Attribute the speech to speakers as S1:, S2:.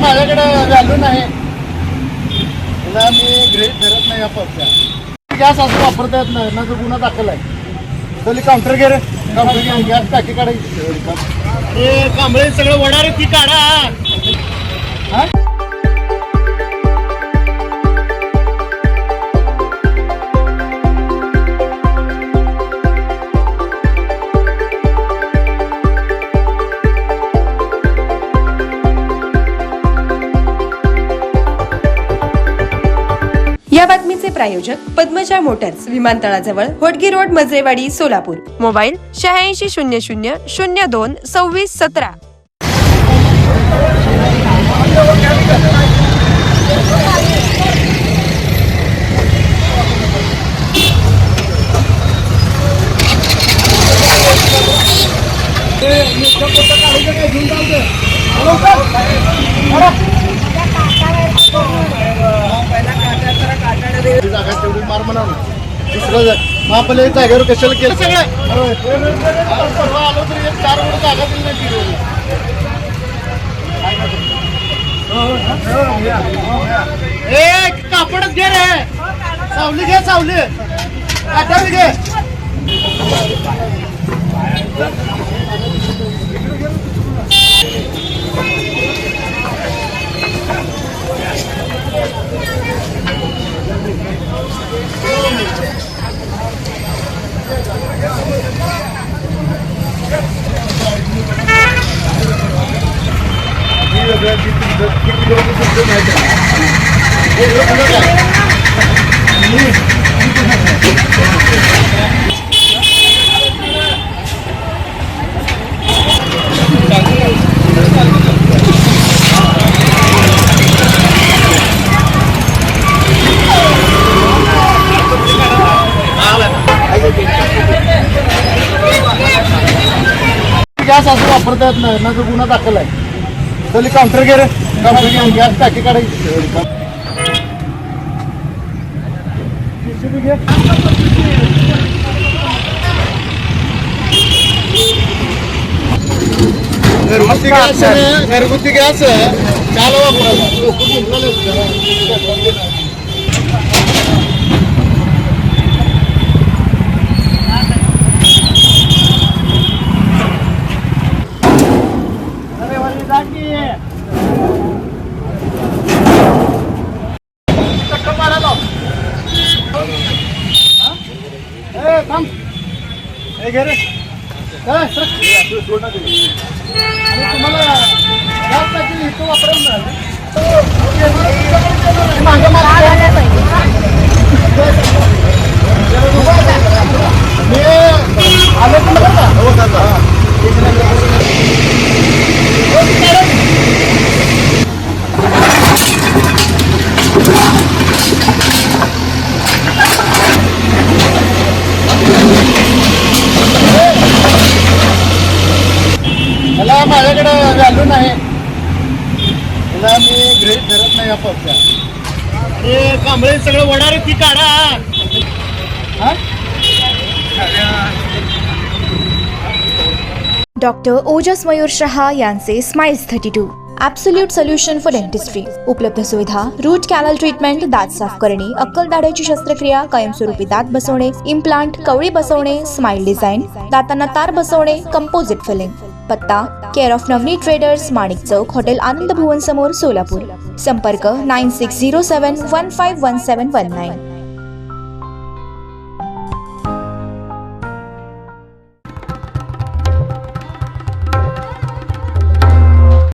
S1: माझ्याकडे व्हॅल्यू नाही, मला मी गृहीत धरत नाही. या पक्षात गॅस असं वापरता येत नाही ना, गुन्हा दाखल आहे. तरी काउंटर घे रे, काउंटर घे, गॅस टाकी काढायची. हे कांबळे सगळं वडा रे, ती काढा. हा
S2: या बातमीचे प्रायोजक पद्मजा मोटर्स, विमानतळाजवळ, होटगी रोड, मजरेवाडी, सोलापूर. मोबाईल 8600022617.
S1: जागा तेवढी मार म्हणा ना. दुसरं महापले जागेवर कशाला केलं सगळं. परवा आलो तरी 4 वर जागा दिली नाही. कापडच घे रे, सावली घे, सावली काटा घे. गॅस असं वापरता येत नाही ना, गुन्हा दाखल आहे. तरी काउंटर घे रे, काउंटर घे, गॅस टाकी काढायची. घरगुती गॅस चालू वापरायला. तुम्हाला मला माझ्याकडे व्हॅल्यू नाही, मला मी गृहीत धरत नाही. या पक्षात हे कांबळे सगळं वडा रे, ती काढा.
S3: डॉक्टर ओजस मयूर शहा यांचे smiles 32 absolute solution for dentistry. उपलब्ध सुविधा: रूट कॅनल ट्रीटमेंट, दात साफ करणे, अक्कल दाढेची शस्त्रक्रिया, कायमस्वरूपी दात बसवणे, इम्प्लांट, कवळी बसवणे, स्माइल डिझाईन, दातांना तार बसवणे, कंपोजिट फिलिंग. पत्ता: care of Navneet traders, Manik Chowk, hotel Anand Bhuvan समोर, सोलापूर. संपर्क: 9607151719.